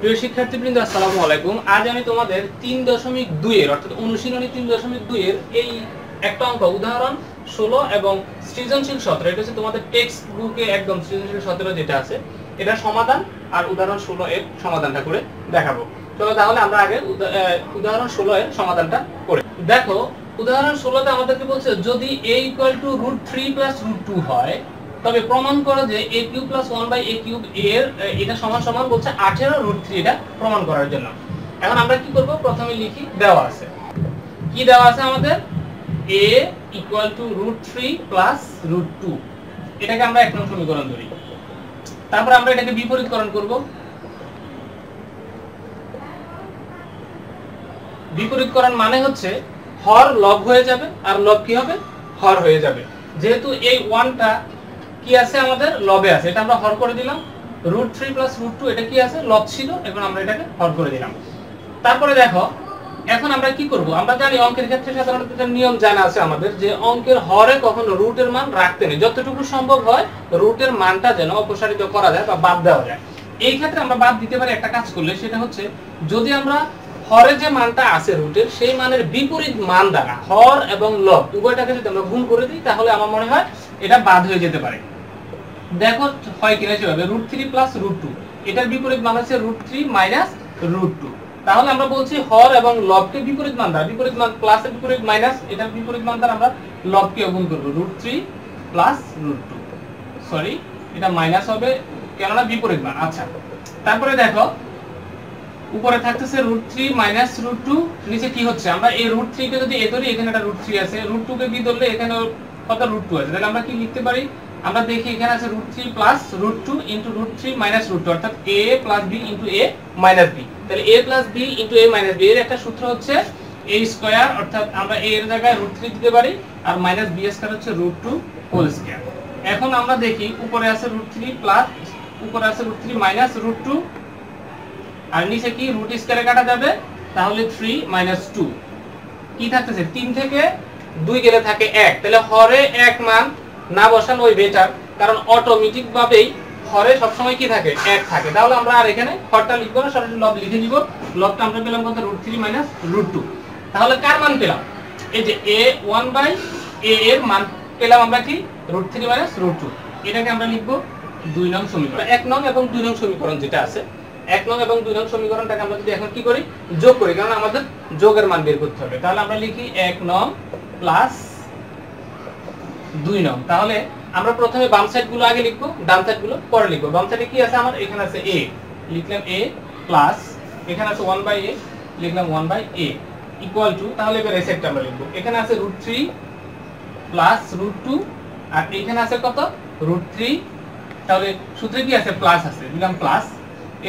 প্রিয় শিক্ষার্থীবৃন্দ, আসসালামু আলাইকুম। আজ আমি তোমাদের 3.2 এর অর্থাৎ অনুশীলনী 3.2 এর এই একটা অঙ্ক উদাহরণ 16 এবং সৃজনশীল 17, এটা হচ্ছে তোমাদের টেক্সট বুকে একদম সৃজনশীল 17 যেটা আছে এটা সমাধান আর উদাহরণ 16 এর সমাধানটা করে দেখাবো। চলো তাহলে আমরা আগে উদাহরণ 16 এর সমাধানটা করে দেখো। উদাহরণ 16 তে আমাদেরকে বলছে যদি a = √3 + √2 হয় তবে প্রমাণ করো যে a³ + 1/a³ এর এটা সমান সমান বলছে 18√3, এটা প্রমাণ করার জন্য। এখন আমরা কি করব, প্রথমে লিখি দেওয়া আছে কি দেওয়া আছে আমাদের a = √3 + √2, এটাকে আমরা এক নং সমীকরণ ধরি। তারপর আমরা এটাকে বিপরীতকরণ করব। বিপরীতকরণ মানে হচ্ছে হর লব হয়ে যাবে আর লব কি হবে, হর হয়ে যাবে। যেহেতু এই 1টা কি আছে আমাদের লবে আছে, এটা আমরা হর করে দিলাম। √3 + √2 এটা কি আছে, লব ছিল, এখন আমরা এটাকে হর করে দিলাম। তারপরে দেখো এখন আমরা কি করব, আমরা জানি অঙ্কের ক্ষেত্রে সাধারণত একটা নিয়ম জানা আছে আমাদের যে অঙ্কের হরে কখনো রুটের মান রাখতে নেই, যতটুকু সম্ভব হয় রুটের মানটা যেন অপসারিত করা যায় বা বাদ দেওয়া যায়। এই ক্ষেত্রে আমরা বাদ দিতে পারি একটা কাজ করলে, সেটা হচ্ছে যদি আমরা হরে যে মানটা আছে রুটের সেই মানের বিপরীত মান দ্বারা হর এবং লব উভয়টাকে যদি আমরা গুণ করে দিই তাহলে আমার মনে হয় এটা বাদ হয়ে যেতে পারে। দেখো হয় কিনা সেভাবে, √3 + √2 এটার বিপরীত মান আছে √3 - √2। তাহলে আমরা বলছি হর এবং লবকে বিপরীত মান দ্বারা, বিপরীত মান প্লাসের বিপরীত মাইনাস, এটার বিপরীত মান দ্বারা আমরা লবকে গুণ করব। √3 + √2, সরি এটা মাইনাস হবে কেননা বিপরীত মান। আচ্ছা, তারপরে দেখো উপরে থাকতেছে √3 - √2, নিচে কি হচ্ছে, আমরা এই √3 কে যদি এ ধরি, এখানে একটা √3 আছে, √2 কে বি ধরলে এখানে কত √2 আছে, তাহলে আমরা কি লিখতে পারি, আমরা দেখি এখানে আছে √3 + √2 * √3 - √2 অর্থাৎ a + b * a - b। তাহলে a + b * a - b এর একটা সূত্র হচ্ছে a², অর্থাৎ আমরা a এর জায়গায় √3 দিতে পারি আর -b² হচ্ছে √2 হোল স্কয়ার। এখন আমরা দেখি উপরে আছে √3 প্লাস, উপরে আছে √3 - √2 আর নিচে কি রুট স্কয়ারে কাটা যাবে, তাহলে 3 - 2 কি থাকতেছে, 3 থেকে 2 গেলে থাকে 1, তাহলে হরে 1 মান না বসানো ওই বেটার, কারণ অটোমেটিক ভাবেই হরে সব সময় কি থাকে, 1 থাকে। তাহলে আমরা আর এখানে হরটা লিখব না, সরাসরি লব লিখে দিব। লবটা আমরা পেলাম কত, √3 - √2। তাহলে কার মান পেলাম, এই যে a 1/a এর মান পেলাম আমরা কি, √3 - √2। এটাকে আমরা লিখব 2 নং সমীকরণ। 1 নং এবং 2 নং সমীকরণ যেটা আছে, 1 নং এবং 2 নং সমীকরণটাকে আমরা যদি এখন কি করি, যোগ করি, কারণ আমাদের যোগের মান বের করতে হবে। তাহলে আমরা লিখি 1 নং প্লাস 2 নং। তাহলে আমরা প্রথমে বাম সাইড গুলো আগে লিখবো, ডান সাইড গুলো পরে লিখবো। বাম সাইডে কি আছে আমার, এখানে আছে a, লিখলাম a প্লাস, এখানে আছে 1/a, লিখলাম 1/a ইকুয়াল টু, তাহলে এবার এই সাইডটা আমরা লিখবো, এখানে আছে √3 প্লাস √2 আর এখানে আছে কত, √3, তাহলে সূত্রে কি আছে, প্লাস আছে, দিলাম প্লাস,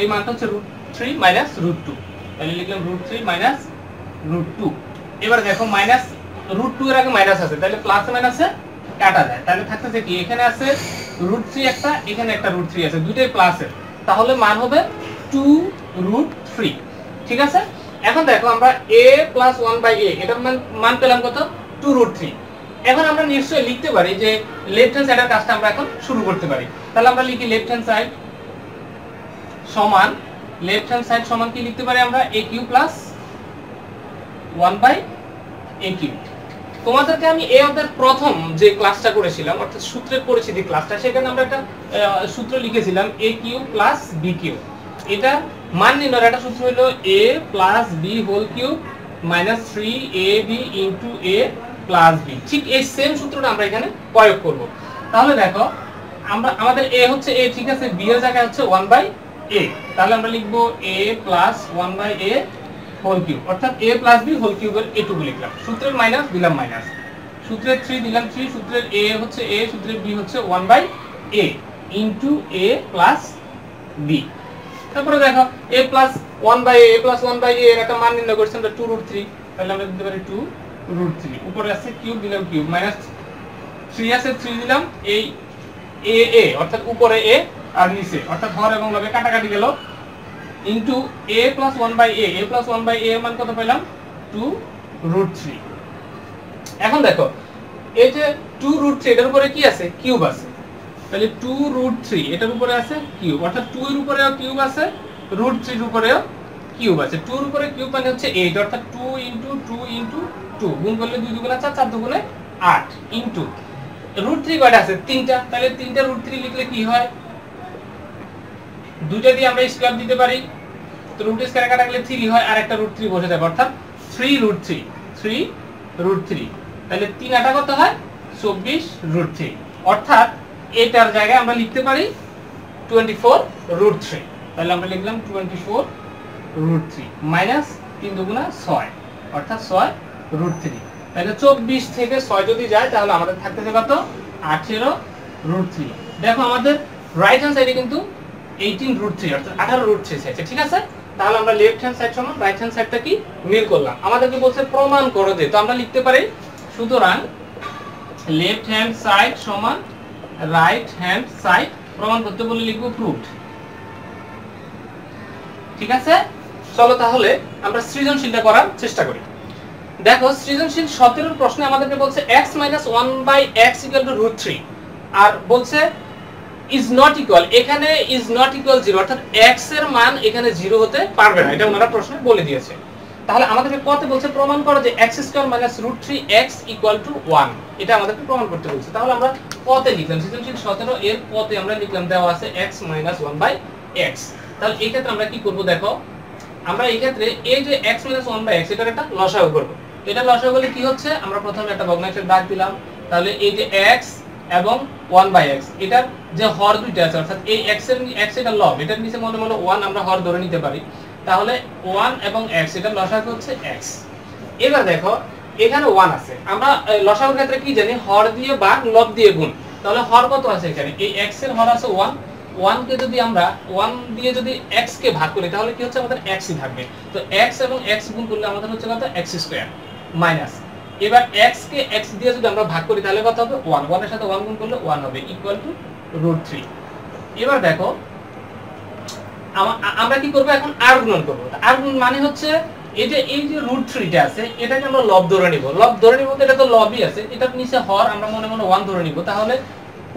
এই মানটা হচ্ছে √3 - √2, তাহলে লিখলাম √3 - √2। এবার দেখো মাইনাস √2 এর আগে মাইনাস আছে, তাহলে প্লাস মাইনাসে কাটা যায়, তাহলে থাকতেছে কি, এখানে আছে √3 একটা, এখানে একটা √3 আছে, দুটোই প্লাসের, তাহলে মান হবে 2√3। ঠিক আছে, এখন দেখো আমরা a + 1/a এটার মান পেলাম কত, 2√3। এখন আমরা নিশ্চয়ই লিখতে পারি যে লেফট হ্যান্ড সাইডের কাজটা আমরা এখন শুরু করতে পারি। তাহলে আমরা লিখি লেফট হ্যান্ড সাইড সমান, লেফট হ্যান্ড সাইড সমান কি লিখতে পারি আমরা, a³ + 1/a³। তোমাদেরকে আমি এই অধ্যায়ের প্রথম যে ক্লাসটা করেছিলাম, অর্থাৎ সূত্রের পরিচিতি ক্লাসটা, সেখানে আমরা একটা সূত্র লিখেছিলাম a³ + b³। এটা মান নির্ণয়ের একটা সূত্র হলো a + b whole cube - 3ab * a + b। ঠিক এই সেম সূত্রটা আমরা এখানে প্রয়োগ করব। তাহলে দেখো আমরা, আমাদের a হচ্ছে a, ঠিক আছে, b এর জায়গায় হচ্ছে 1/a, তাহলে আমরা লিখব a + 1/a হোল কিউব, অর্থাৎ a + b হোল কিউবের এটুকু লিখলাম, সূত্রের মাইনাস দিলাম মাইনাস, সূত্রের 3 দিলাম 3, সূত্রের a হচ্ছে a, সূত্রের b হচ্ছে 1/a * a + b। তারপরে দেখো a + 1/a, a + 1/a এর একটা মান নির্ণয় করছি আমরা 2√3, তাহলে আমরা দিতে পারি 2√3, উপরে আছে কিউব দিলাম কিউব, মাইনাস 3 আছে 3 দিলাম, এই a অর্থাৎ উপরে a আর নিচে অর্থাৎ হর এবং লবে কাটাকাটি গেল, into a + 1/a, a + 1/a এর মান কত পেলাম, 2√3। এখন দেখো এই যে 2√3 এটার উপরে কি আছে, কিউব আছে, তাহলে 2√3 এটার উপরে আছে কিউব, অর্থাৎ 2 এর উপরেও কিউব আছে √3 এর উপরেও কিউব আছে, 2 এর উপরে কিউব মানে হচ্ছে 8, অর্থাৎ 2 * 2 * 2 গুণ করলে 2 × 4 4 × 8 ইনটু √3 কয়টা আছে? 3টা, তাহলে 3টা √3 লিখলে কি হয়? দুইটা দিয়ে আমরা স্কয়ার দিতে পারি, তো রুট স্কয়ার কাটলে 3 হয়, আর একটা √3 বসে যাবে, অর্থাৎ 3√3 তাহলে 3 8 কত হয়? 24√3, অর্থাৎ এটার জায়গায় আমরা লিখতে পারি 24√3। তাহলে আমরা লিখলাম 24√3 মাইনাস 3 × 6 অর্থাৎ 6√3। তাহলে 24 থেকে 6 যদি যায় তাহলে আমাদের থাকতেছে কত? 18√3। দেখো আমাদের রাইট হ্যান্ড সাইডে কিন্তু 18√3 অর্থাৎ 18√3 আছে, ঠিক আছে? তাহলে আমরা লেফট হ্যান্ড সাইড সমান রাইট হ্যান্ড সাইডটা কি মিল করলাম। আমাদেরকে বলছে প্রমাণ করো যে, তো আমরা লিখতে পারি সুতরাং লেফট হ্যান্ড সাইড সমান রাইট হ্যান্ড সাইড, প্রমাণ করতে বলে লিখব প্রুভড। ঠিক আছে, চলো তাহলে আমরা সৃজনশীলটা করার চেষ্টা করি। দেখো সৃজনশীল 17 প্রশ্নে আমাদেরকে বলছে x - 1/x = √3 আর বলছে is not equal, এখানে is not equal 0 অর্থাৎ x এর মান এখানে 0 হতে পারবে না, এটা ওনারা প্রশ্নে বলে দিয়েছে। তাহলে আমাদেরকে কত বলছে? প্রমাণ করো যে x² - √3x = 1, এটা আমাদেরকে প্রমাণ করতে বলছে। তাহলে আমরা কতে লিখলাম? সৃজনশীল 17 এর কতে আমরা লিখলাম, দেওয়া আছে x - 1/x। তাহলে এই ক্ষেত্রে আমরা কি করব? দেখো আমরা এই ক্ষেত্রে এই যে x - 1/x এটার একটা লসাগু করব। এটা লসাগু করলে কি হচ্ছে? আমরা প্রথমে একটা ভগ্নাংশের দাগ দিলাম, তাহলে এই যে x এবং 1/x এটার যে হর দুইটা আছে, অর্থাৎ এই x এর x এটা লব, এটার নিচে মনে মনে 1 আমরা হর ধরে নিতে পারি, তাহলে 1 এবং x এটা লসাগু হচ্ছে x। এবার দেখো এখানে 1 আছে, আমরা লসাগুর ক্ষেত্রে কি জানি? হর দিয়ে বা লব দিয়ে গুণ। তাহলে হর কত আছে এখানে? এই x এর হর আছে 1, 1 কে যদি আমরা 1 দিয়ে যদি x কে ভাগ করি তাহলে কি হচ্ছে? আমাদের x ই থাকবে। তো x এবং x গুণ করলে আমাদের হচ্ছে কত? x² মাইনাস, এবার x কে x দিয়ে যদি আমরা ভাগ করি তাহলে কত হবে? 1, 1 এর সাথে 1 গুণ করলে 1 হবে ইকুয়াল টু √3। এবার দেখো আমরা কি করব? এখন r গুণন করব। r গুণন মানে হচ্ছে এই যে √3 টা আছে এটাকে আমরা লব ধরে নিব। লব ধরে নিব তো এটা তো লবই আছে, এটার নিচে হর আমরা মনে মনে 1 ধরে নিব। তাহলে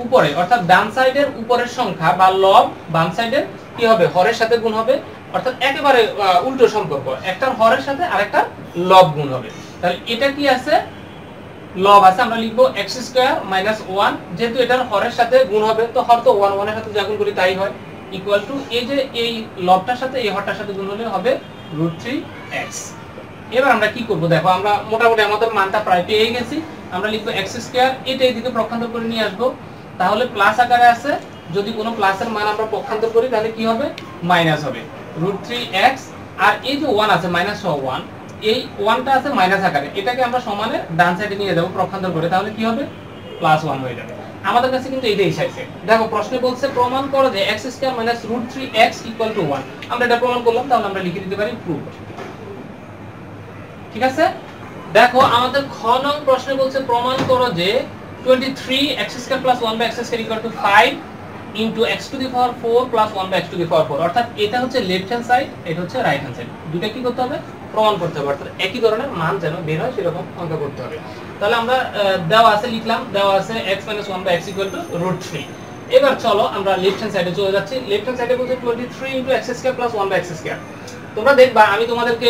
উপরে অর্থাৎ ডান সাইডের উপরের সংখ্যা বা লব বাম সাইডের কি হবে? হরের সাথে গুণ হবে, অর্থাৎ একেবারে উল্টো সম্পর্ক, একটার হরের সাথে আরেকটা লব গুণ হবে। তাহলে এটা কি আছে? লব আছে, আমরা লিখব x² - 1, যেহেতু এটার হরের সাথে গুণ হবে তো হর তো 1, 1 এর সাথে যা গুণ করি তাই হয়, ইকুয়াল টু এই যে এই লবটার সাথে এই হরটার সাথে গুণ হলে হবে √3x। এবার আমরা কি করব? দেখো আমরা মোটামুটি আমাদের মানটা প্রায় পেয়ে গেছি, আমরা লিখব x², এটা এইদিকে পক্ষান্তর করে নিয়ে আসব, তাহলে প্লাস আকারে আছে, যদি কোনো প্লাসের মান আমরা পক্ষান্তর করি তাহলে কি হবে? মাইনাস হবে √3x। আর এই যে 1 আছে -1, এই 1টা আছে মাইনাস আকারে, এটাকে আমরা সমানে ডান সাইডে নিয়ে যাব পক্ষান্তর করে, তাহলে কি হবে? +1 হয়ে যাবে। আমাদের কাছে কিন্তু এইটাই চাইছে। দেখো প্রশ্নে বলছে প্রমাণ করো যে x² - √3x = 1। আমরা এটা প্রমাণ করলাম, তাহলে আমরা লিখে দিতে পারি প্রুভড। ঠিক আছে, দেখো আমাদের খ নং প্রশ্নে বলছে প্রমাণ করো যে 23x² + 1/x² = 5 x⁴ + 1/x⁴, অর্থাৎ এটা হচ্ছে লেফট হ্যান্ড সাইড, এটা হচ্ছে রাইট হ্যান্ড সাইড, দুটো কি করতে হবে? প্রমাণ করতে হবে, অর্থাৎ একই ধরনের মান যেন বের হয় সেরকম অঙ্ক করতে হবে। তাহলে আমরা দেওয়া আছে লিখলাম, দেওয়া আছে x - 1/x = √3। এবার চলো আমরা লেফট হ্যান্ড সাইডে চলে যাচ্ছি। লেফট হ্যান্ড সাইডে বলছে 23 x² + 1/x²। তোমরা দেখবা আমি তোমাদেরকে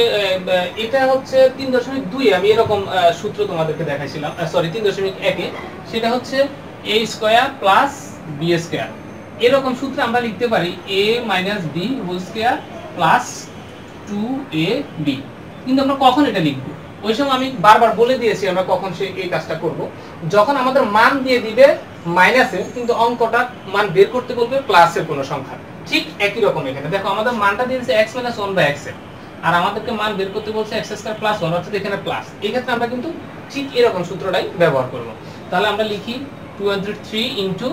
এটা হচ্ছে 3.2 আমি এরকম সূত্র তোমাদেরকে দেখাইছিলাম, সরি 3.1 সেটা হচ্ছে a² + b²। এরকম সূত্রে আমরা লিখতে পারি a - b² + 2ab। কিন্তু আমরা কখন এটা লিখব? ওই সময় আমি বারবার বলে দিয়েছি আমরা কখন এই কাজটা করব, যখন আমাদের মান দিয়ে দিবে মাইনাসের কিন্তু অঙ্কটা মান বের করতে বলবে প্লাসের কোনো সংখ্যা। ঠিক একই রকম এখানে দেখো আমাদের মানটা দিয়েছে x - 1/x আর আমাদেরকে মান বের করতে বলছে x² + 1, অর্থাৎ এখানে প্লাস। এই ক্ষেত্রে আমরা কিন্তু ঠিক এরকম সূত্রটাই ব্যবহার করব। তাহলে আমরা লিখি 23 ইনটু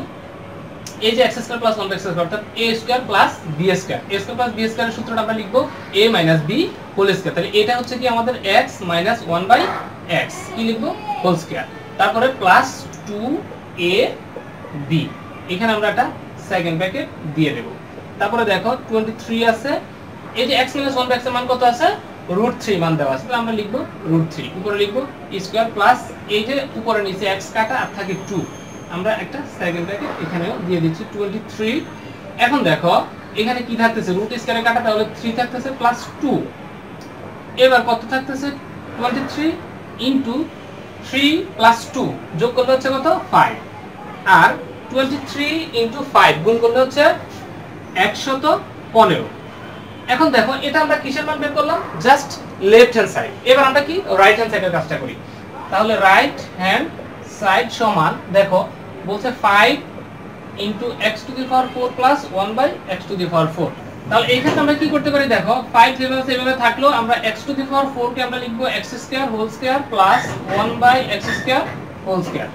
এই যে x² + 1/x² অর্থাৎ a² + b²। a² + b² এর সূত্রটা আমরা লিখব a - b²। তাহলে এটা হচ্ছে কি আমাদের x - 1/x, কি লিখব? হোল স্কয়ার, তারপরে প্লাস 2ab, এখানে আমরা একটা সেকেন্ড ব্র্যাকেট দিয়ে দেব। তারপরে দেখো 23 আছে, এই যে x - 1/x এর মান কত আছে? √3 মান দেওয়া আছে, তাহলে আমরা লিখব √3, উপরে লিখব স্কয়ার প্লাস এই যে উপরে নিচে x কাটা আর থাকে 2, আমরা একটা সেকেন্ড ব্র্যাকেট এখানেও দিয়ে দিচ্ছি 23। এখন দেখো এখানে কি থাকতেছে রুট স্কয়ারে কাটা তাহলে 3 থাকতেছে প্লাস 2। এবার কত থাকতেছে 23 ইনটু 3 প্লাস 2 যোগ করলে হচ্ছে কত 5 আর 23 ইনটু 5 গুণ করলে হচ্ছে 115। এখন দেখো এটা আমরা কিসের মান বের করলাম জাস্ট লেফট হ্যান্ড সাইড। এবার আমরা কি রাইট হ্যান্ড সাইডের কাজটা করি। তাহলে রাইট হ্যান্ড সাইড সমান দেখো বলছে 5 into x to the power 4 plus 1 by x to the power 4। তাহলে এই ক্ষেত্রে আমরা কি করতে পারি দেখো 5 যেভাবে থাকলো আমরা x টু দি পাওয়ার 4 কে আমরা লিখবো x square whole square plus 1 by x square whole square,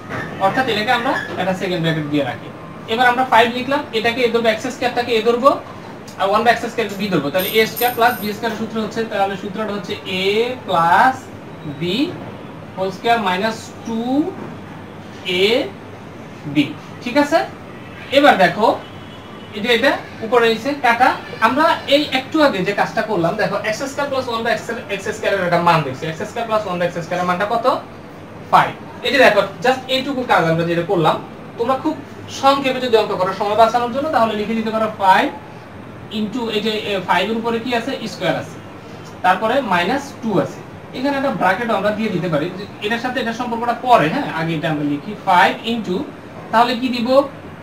অর্থাৎ এটাকে আমরা একটা সেকেন্ড ব্র্যাকেট দিয়ে রাখি। এবার আমরা 5 লিখলাম, এটাকে এ ধরবো x স্কয়ারটাকে এ ধরবো আর 1 বাই x স্কয়ার কে b ধরবো, তাহলে a স্কয়ার প্লাস b স্কয়ারের সূত্র হচ্ছে, তাহলে সূত্রটা হচ্ছে a plus b whole square minus 2ab। ঠিক আছে, এবার দেখো এটা উপরে নিচে কাটা। আমরা এই একটু আগে যে কাজটা করলাম দেখো x square plus 1 by x স্কয়ারের একটা মান দেখছি, x square plus 1 by x স্কয়ারের মানটা কত 5। এই যে দেখো জাস্ট এইটুকু কাজ আমরা যেটা করলাম, তোমরা খুব সংক্ষেপে যদি অঙ্ক করো সময় বাঁচানোর জন্য তাহলে লিখে দিতে পারো 5 ইনটু এই যে 5 এর উপরে কি আছে স্কয়ার আছে, তারপরে মাইনাস 2 আছে, এখানে একটা ব্র্যাকেট আমরা দিয়ে দিতে পারি, এটার সাথে এটা সম্পর্কটা পরে, হ্যাঁ আগে এটা আমরা লিখি 5 ইনটু তাহলে কি দিব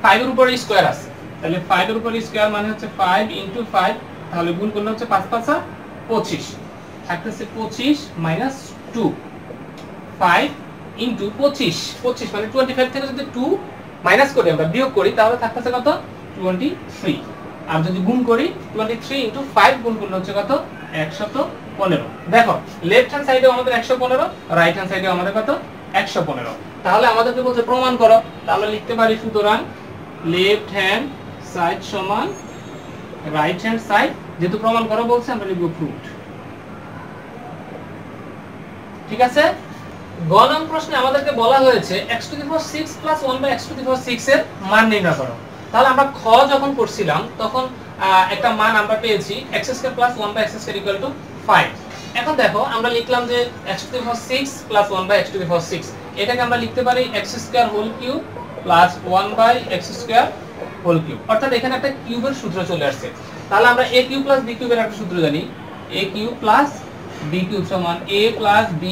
5 এর উপরে স্কয়ার আছে, তাহলে 5 এর উপরে স্কয়ার মানে হচ্ছে 5 ইনটু 5, তাহলে গুণ করলে হচ্ছে 5 5 25 থাকতেছে 25 মাইনাস 2 5 ইনটু 25 মানে 25 থেকে যদি 2 মাইনাস করি আমরা বিয়োগ করি তাহলে থাকতেছে কত 23, আর যদি গুণ করি 23 ইনটু 5 গুণ করলে হচ্ছে কত 115। দেখো লেফট হ্যান্ড সাইডে আমাদের 115, রাইট হ্যান্ড সাইডে আমাদের কত 115। তাহলে আমাদেরকে বলছে প্রমাণ করো, তাহলে লিখতে পারি সুতরাং লেফট হ্যান্ড সাইড সমান রাইট হ্যান্ড সাইড, যেহেতু প্রমাণ করো বলছে আমরা লিখব প্রুফড। ঠিক আছে, গ নং প্রশ্নে আমাদেরকে বলা হয়েছে x to the power 6 plus 1 by x to the power 6 এর মান নির্ণয় করো। তাহলে আমরা খ যখন করছিলাম তখন একটা মান আমরা পেয়েছি x square plus 1 by x square equal to 5। এখন দেখো আমরা লিখলাম যে x to the power 6 plus 1 by x to the power 6, এটাকে আমরা লিখতে পারি x square whole cube plus 1 by x square whole cube, অর্থাৎ এখানে একটা কিউবের সূত্র চলে আসছে। তাহলে আমরা a কিউব প্লাস b কিউবের একটা সূত্র জানি, a cube plus b cube সমান a plus b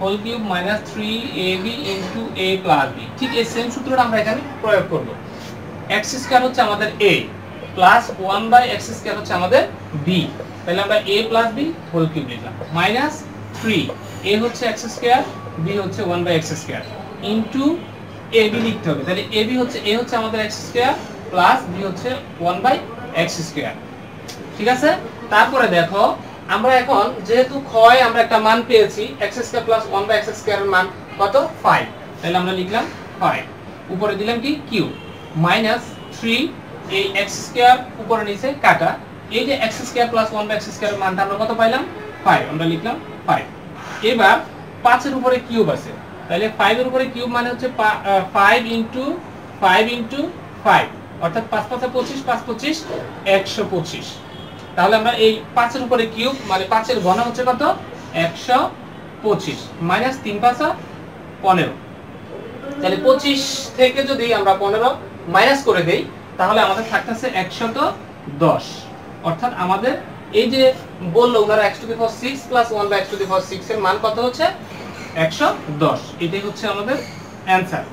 whole cube minus 3ab into a plus b। ঠিক এই সেম সূত্রটা আমরা এখানে প্রয়োগ করব। x স্কয়ার হচ্ছে আমাদের a plus 1 by x square হচ্ছে আমাদের b, তাহলে আমরা a plus b whole cube লিখলাম মাইনাস 3 a হচ্ছে x স্কয়ার b হচ্ছে 1 by x square into ab লিখতে হবে, তাহলে ab হচ্ছে a হচ্ছে আমাদের x স্কয়ার প্লাস b হচ্ছে 1 বাই x স্কয়ার। ঠিক আছে, তারপরে দেখো আমরা এখন যেহেতু ক্ষয় আমরা একটা মান পেয়েছি x square plus 1 by x square এর মান কত 5, তাহলে আমরা লিখলাম 5, উপরে দিলাম কি কিউব মাইনাস 3 এই x স্কয়ার উপরে নিচে কাটা, এই যে x square plus 1 by x square এর মানটা আমরা কত পাইলাম 5, আমরা লিখলাম 5। এবার 5 এর উপরে কিউব আছে, তাহলে 5 এর উপরে কিউব মানে হচ্ছে 5 ইনটু 5 অর্থাৎ 5 5 25 5 25 125। তাহলে আমরা এই 5 এর উপরে কিউব মানে 5 এর ঘন হচ্ছে কত 125 মাইনাস 3 5 15, তাহলে 25 থেকে যদি আমরা 15 মাইনাস করে দেই তাহলে আমাদের থাকতেছে 110, অর্থাৎ আমাদের এই যে বললো ওনারা x to the power 6 plus 1 by x to the power 6 এর মান কত হচ্ছে 110, এটাই হচ্ছে আমাদের অ্যানসার।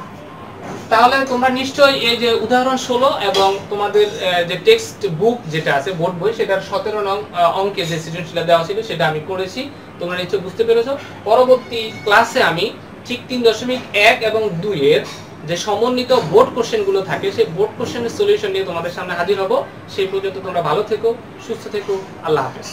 তাহলে তোমরা নিশ্চয়ই এই যে উদাহরণ 16 এবং তোমাদের যে টেক্সট বুক যেটা আছে বোর্ড বই সেটার 17 নং অঙ্কে যে সৃজনশীলতা দেওয়া ছিল সেটা আমি করেছি, তোমরা নিশ্চয়ই বুঝতে পেরেছো। পরবর্তী ক্লাসে আমি ঠিক 3.1 এবং 2 এর যে সমন্বিত বোর্ড কোশ্চেনগুলো থাকে সেই বোর্ড কোশ্চেনের সলিউশন নিয়ে তোমাদের সামনে হাজির হব। সেই পর্যন্ত তোমরা ভালো থেকো, সুস্থ থেকো, আল্লাহ হাফেজ।